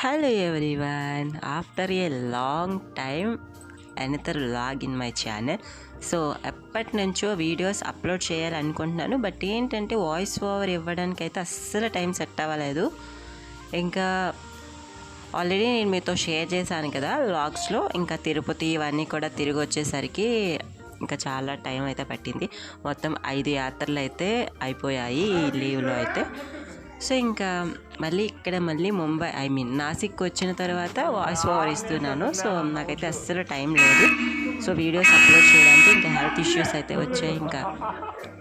Hello everyone, after a long time another vlog in my channel. So ఎప్పటి నుంచో videos upload చేయాలనుకుంటున్నాను, but ఏంటంటే voice over ఇవ్వడానికి అయితే అస్సలు టైం సెట్ అవ్వలేదు. ఇంకా ఆల్రెడీ నేను మీతో షేర్ చేశాను కదా వ్లాగ్స్లో, ఇంకా తిరుపతి ఇవన్నీ కూడా తిరిగి వచ్చేసరికి ఇంకా చాలా టైం అయితే పట్టింది. మొత్తం 5 యాత్రలు అయితే అయిపోయాయి ఈ లీవ్లో అయితే. సో ఇంకా మళ్ళీ ముంబై నాసిక్ వచ్చిన తర్వాత వాయిస్ ఓవర్ ఇస్తున్నాను. సో నాకైతే అస్సలు టైం లేదు సో వీడియోస్ అప్లోడ్ చేయడానికి. ఇంకా హెల్త్ ఇష్యూస్ అయితే వచ్చాయి, ఇంకా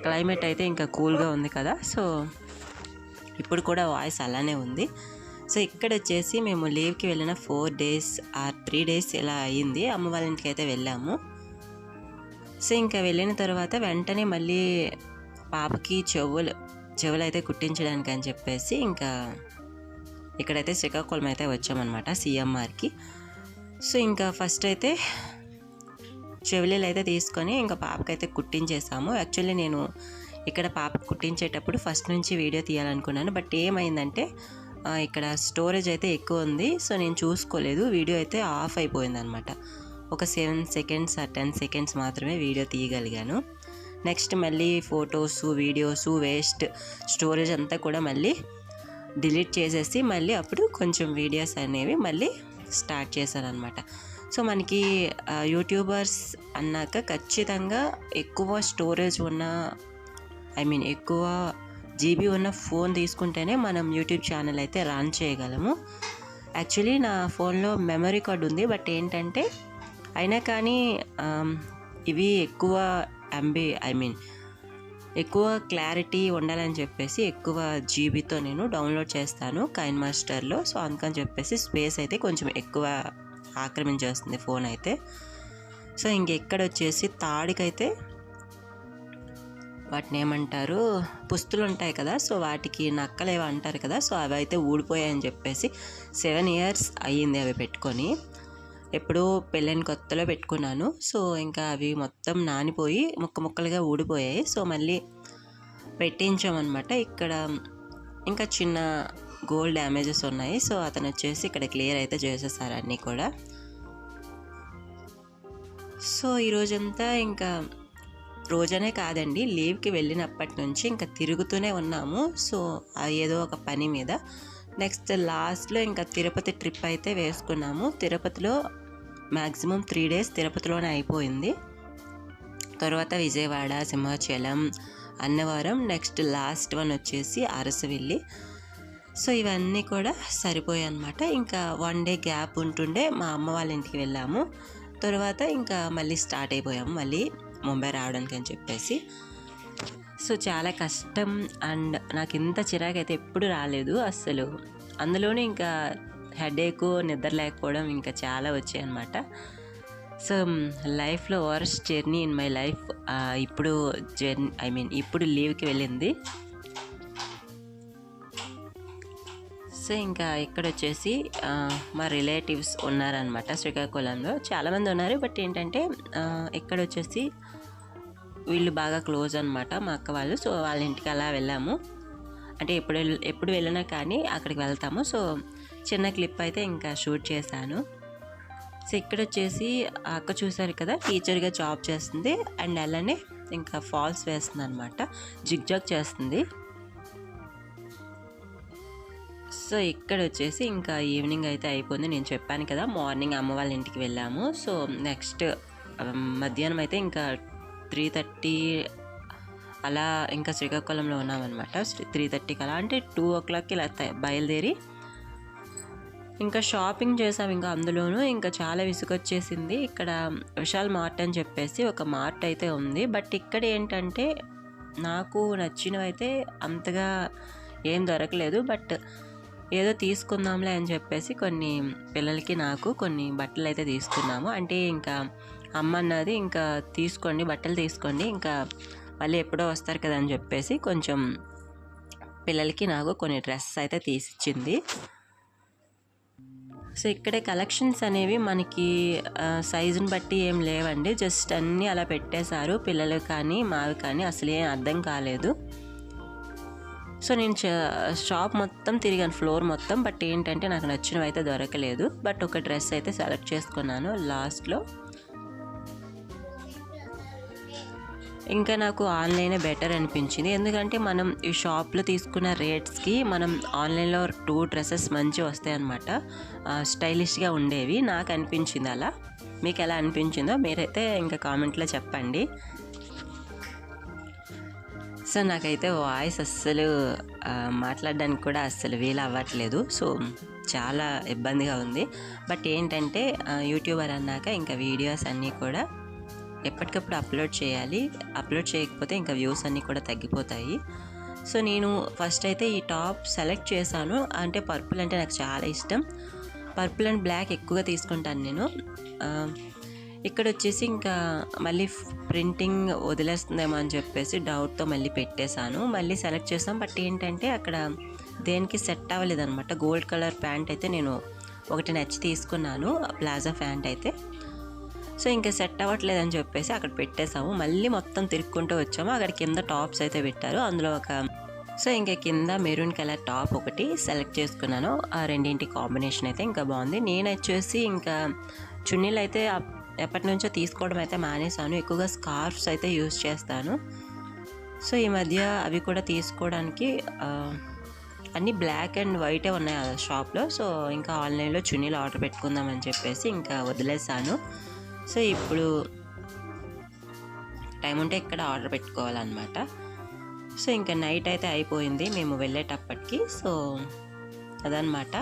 క్లైమేట్ అయితే ఇంకా కూల్గా ఉంది కదా, సో ఇప్పుడు కూడా వాయిస్ అలానే ఉంది. సో ఇక్కడ వచ్చేసి మేము లీవ్కి వెళ్ళిన 4 days ఆర్ 3 days ఇలా అయ్యింది. అమ్మ వాళ్ళ ఇంటికి అయితే వెళ్ళాము. సో ఇంకా వెళ్ళిన తర్వాత వెంటనే మళ్ళీ పాపకి చెవులు అయితే కుట్టించడానికి అని చెప్పేసి ఇంకా ఇక్కడైతే శ్రీకాకుళం అయితే వచ్చామన్నమాట సిఎంఆర్కి. సో ఇంకా ఫస్ట్ అయితే చెవులీలు అయితే తీసుకొని ఇంకా పాపకైతే కుట్టించేసాము. యాక్చువల్లీ నేను ఇక్కడ పాపకు కుట్టించేటప్పుడు ఫస్ట్ నుంచి వీడియో తీయాలనుకున్నాను, బట్ ఏమైందంటే ఇక్కడ స్టోరేజ్ అయితే ఎక్కువ ఉంది. సో నేను చూసుకోలేదు, వీడియో అయితే ఆఫ్ అయిపోయిందనమాట. ఒక 7 seconds ఆ 10 seconds మాత్రమే వీడియో తీయగలిగాను. నెక్స్ట్ మళ్ళీ ఫొటోస్ వీడియోస్ వేస్ట్ స్టోరేజ్ అంతా కూడా మళ్ళీ డిలీట్ చేసేసి మళ్ళీ అప్పుడు కొంచెం వీడియోస్ అనేవి మళ్ళీ స్టార్ట్ చేశానమాట. సో మనకి యూట్యూబర్స్ అన్నాక ఖచ్చితంగా ఎక్కువ స్టోరేజ్ ఉన్న ఎక్కువ జీబీ ఉన్న ఫోన్ తీసుకుంటేనే మనం యూట్యూబ్ ఛానల్ అయితే రన్ చేయగలము. యాక్చువల్లీ నా ఫోన్లో మెమరీ కార్డ్ ఉంది, బట్ ఏంటంటే అయినా కానీ ఇవి ఎక్కువ ఎంబీ ఎక్కువ క్లారిటీ ఉండాలని చెప్పేసి ఎక్కువ జీబీతో నేను డౌన్లోడ్ చేస్తాను కైన్ మాస్టర్లో. సో అందుకని చెప్పేసి స్పేస్ అయితే కొంచెం ఎక్కువ ఆక్రమించేస్తుంది ఫోన్ అయితే. సో ఇంకెక్కడ వచ్చేసి తాడికైతే వాటిని ఏమంటారు, పుస్తులు ఉంటాయి కదా, సో వాటికి నక్కలేవో అంటారు కదా, సో అవి అయితే ఊడిపోయాయని చెప్పేసి 7 years అయ్యింది అవి పెట్టుకొని. ఎప్పుడూ పెళ్ళైన కొత్తలో పెట్టుకున్నాను. సో ఇంకా అవి మొత్తం నానిపోయి ముక్కలుగా ఊడిపోయాయి. సో మళ్ళీ పెట్టించామన్నమాట. ఇక్కడ ఇంకా చిన్న గోల్డ్ డ్యామేజెస్ ఉన్నాయి. సో అతను వచ్చేసి ఇక్కడ క్లియర్ అయితే చేసేసారు అన్నీ కూడా. సో ఈరోజంతా ఇంకా రోజనే కాదండి, లీవ్కి వెళ్ళినప్పటి నుంచి ఇంకా తిరుగుతూనే ఉన్నాము. సో ఏదో ఒక పని మీద. నెక్స్ట్ లాస్ట్లో ఇంకా తిరుపతి ట్రిప్ అయితే వేసుకున్నాము. తిరుపతిలో మ్యాక్సిమం 3 days తిరుపతిలోనే అయిపోయింది. తర్వాత Vijayawada, Simhachalam, Annavaram, next last one వచ్చేసి అరసవిల్లి. సో ఇవన్నీ కూడా సరిపోయాయి అన్నమాట. ఇంకా 1 day గ్యాప్ ఉంటుండే మా అమ్మ వాళ్ళ ఇంటికి వెళ్ళాము. తర్వాత ఇంకా మళ్ళీ స్టార్ట్ అయిపోయాము మళ్ళీ ముంబై రావడానికి అని చెప్పేసి. సో చాలా కష్టం అండ్ నాకు ఇంత చిరాకైతే ఎప్పుడు రాలేదు అస్సలు. అందులోనే ఇంకా హెడేక్, నిద్ర లేకపోవడం ఇంకా చాలా వచ్చాయి అన్నమాట. సో లైఫ్లో worst journey in my life ఇప్పుడు లీవ్కి వెళ్ళింది. సో ఇంకా ఇక్కడ వచ్చేసి మా రిలేటివ్స్ ఉన్నారనమాట శ్రీకాకుళంలో. చాలామంది ఉన్నారు, బట్ ఏంటంటే ఇక్కడ వచ్చేసి వీళ్ళు బాగా క్లోజ్ అనమాట మా అక్క వాళ్ళు. సో వాళ్ళ ఇంటికి అలా వెళ్ళాము. అంటే ఎప్పుడు వెళ్ళినా కానీ అక్కడికి వెళ్తాము. సో చిన్న క్లిప్ అయితే ఇంకా షూట్ చేశాను. సో ఇక్కడ వచ్చేసి అక్క చూసారు కదా, టీచర్గా జాబ్ చేస్తుంది అండ్ అలానే ఇంకా ఫాల్స్ వేస్తుంది అనమాట, జిగ్జాగ్ చేస్తుంది. సో ఇక్కడ వచ్చేసి ఇంకా ఈవినింగ్ అయితే అయిపోయింది. నేను చెప్పాను కదా మార్నింగ్ అమ్మ వాళ్ళ ఇంటికి వెళ్ళాము. సో నెక్స్ట్ మధ్యాహ్నం అయితే ఇంకా 3:30 అలా ఇంకా శ్రీకాకుళంలో ఉన్నామన్నమాట. 3:30 అలా అంటే 2 o'clock ఇలా బయలుదేరి ఇంకా షాపింగ్ చేసాము. ఇంకా అందులోనూ ఇంకా చాలా విసుగొచ్చేసింది. ఇక్కడ విశాల్ మార్ట్ అని చెప్పేసి ఒక మార్ట్ అయితే ఉంది, బట్ ఇక్కడ ఏంటంటే నాకు నచ్చినవి అయితే అంతగా ఏం దొరకలేదు. బట్ ఏదో తీసుకుందాంలే అని చెప్పేసి కొన్ని పిల్లలకి నాకు కొన్ని బట్టలు అయితే తీసుకున్నాము. అంటే ఇంకా అమ్మ అన్నది ఇంకా తీసుకోండి, బట్టలు తీసుకోండి, ఇంకా మళ్ళీ ఎప్పుడో వస్తారు కదా అని చెప్పేసి కొంచెం పిల్లలకి నాకు కొన్ని డ్రెస్సెస్ అయితే తీసిచ్చింది. సో ఇక్కడే కలెక్షన్స్ అనేవి మనకి సైజుని బట్టి ఏం లేవండి, జస్ట్ అన్నీ అలా పెట్టేశారు. పిల్లలు కానీ మావి కానీ అసలు ఏం అర్థం కాలేదు. సో నేను షాప్ మొత్తం తిరిగాను, ఫ్లోర్ మొత్తం. బట్ ఏంటంటే నాకు నచ్చినవి అయితే దొరకలేదు. బట్ ఒక డ్రెస్ అయితే సెలెక్ట్ చేసుకున్నాను లాస్ట్లో. ఇంకా నాకు ఆన్లైనే బెటర్ అనిపించింది. ఎందుకంటే మనం ఈ షాప్లో తీసుకున్న రేట్స్కి మనం ఆన్లైన్లో 2 డ్రెస్సెస్ మంచిగా వస్తాయన్నమాట, స్టైలిష్గా ఉండేవి. నాకు అనిపించింది అలా. మీకు ఎలా అనిపించిందో మీరైతే ఇంకా కామెంట్లో చెప్పండి. సో నాకైతే వాయిస్ అస్సలు మాట్లాడడానికి కూడా అస్సలు వీలు అవ్వట్లేదు. సో చాలా ఇబ్బందిగా ఉంది. బట్ ఏంటంటే యూట్యూబర్ అన్నాక ఇంకా వీడియోస్ అన్నీ కూడా ఎప్పటికప్పుడు అప్లోడ్ చేయాలి. అప్లోడ్ చేయకపోతే ఇంకా వ్యూస్ అన్నీ కూడా తగ్గిపోతాయి. సో నేను ఫస్ట్ అయితే ఈ టాప్ సెలెక్ట్ చేశాను. అంటే పర్పుల్ అంటే నాకు చాలా ఇష్టం. పర్పుల్ అండ్ బ్లాక్ ఎక్కువగా తీసుకుంటాను నేను. ఇక్కడ వచ్చేసి ఇంకా మళ్ళీ ప్రింటింగ్ వదిలేస్తుందేమో అని చెప్పేసి డౌట్తో మళ్ళీ పెట్టేశాను. మళ్ళీ సెలెక్ట్ చేసాం. బట్ ఏంటంటే అక్కడ దేనికి సెట్ అవ్వలేదు అనమాట. గోల్డ్ కలర్ ప్యాంట్ అయితే నేను ఒకటి నచ్చి తీసుకున్నాను, ప్లాజా ప్యాంట్ అయితే. సో ఇంకా సెట్ అవ్వట్లేదని చెప్పేసి అక్కడ పెట్టేసాము. మళ్ళీ మొత్తం తిరుక్కుంటూ వచ్చాము. అక్కడ కింద టాప్స్ అయితే పెట్టారు. అందులో సో ఇంకా కింద మెరూన్ కలర్ టాప్ ఒకటి సెలెక్ట్ చేసుకున్నాను. ఆ రెండింటి కాంబినేషన్ అయితే ఇంకా బాగుంది. నేను వచ్చేసి ఇంకా చున్నీలు అయితే ఎప్పటి నుంచో తీసుకోవడం అయితే మానేశాను. ఎక్కువగా స్కార్ఫ్స్ అయితే యూజ్ చేస్తాను. సో ఈ మధ్య అవి కూడా తీసుకోవడానికి అన్నీ బ్లాక్ అండ్ వైటే ఉన్నాయి ఆ షాప్లో. సో ఇంకా ఆన్లైన్లో చున్నీలు ఆర్డర్ పెట్టుకుందామని చెప్పేసి ఇంకా వదిలేసాను. సో ఇప్పుడు టైం ఉంటే ఇక్కడ ఆర్డర్ పెట్టుకోవాలన్నమాట. సో ఇంకా నైట్ అయితే అయిపోయింది మేము వెళ్ళేటప్పటికి. సో అదనమాట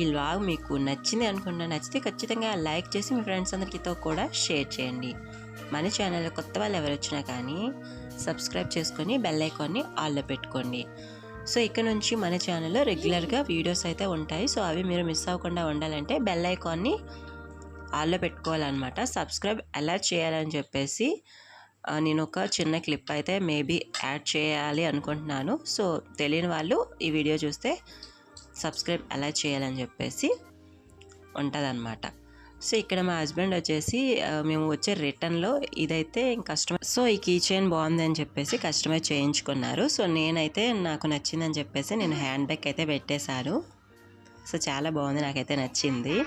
ఈ వ్లాగ్. మీకు నచ్చింది అనుకున్నా. నచ్చితే ఖచ్చితంగా లైక్ చేసి మీ ఫ్రెండ్స్ అందరికీతో కూడా షేర్ చేయండి. మన ఛానల్లో కొత్త వాళ్ళు ఎవరు వచ్చినా కానీ సబ్స్క్రైబ్ చేసుకొని బెల్ ఐకాన్ని ఆల్లో పెట్టుకోండి. సో ఇక్కడ నుంచి మన ఛానల్లో రెగ్యులర్గా వీడియోస్ అయితే ఉంటాయి. సో అవి మీరు మిస్ అవ్వకుండా ఉండాలంటే బెల్ ఐకాన్ని ఆల్లో పెట్టుకోవాలన్నమాట. సబ్స్క్రైబ్ ఎలా చేయాలని చెప్పేసి నేను ఒక చిన్న క్లిప్ అయితే మేబీ యాడ్ చేయాలి అనుకుంటున్నాను. సో తెలియని వాళ్ళు ఈ వీడియో చూస్తే సబ్స్క్రైబ్ ఎలా చేయాలని చెప్పేసి ఉంటుందన్నమాట. సో ఇక్కడ మా హస్బెండ్ వచ్చేసి మేము వచ్చే రిటర్న్లో ఇదైతే కస్టమర్, సో ఈ కీ చైన్ బాగుందని చెప్పేసి కస్టమైజ్ చేయించుకున్నారు. సో నేనైతే నాకు నచ్చిందని చెప్పేసి నేను హ్యాండ్ బ్యాగ్ అయితే పెట్టేశాను. సో చాలా బాగుంది, నాకైతే నచ్చింది.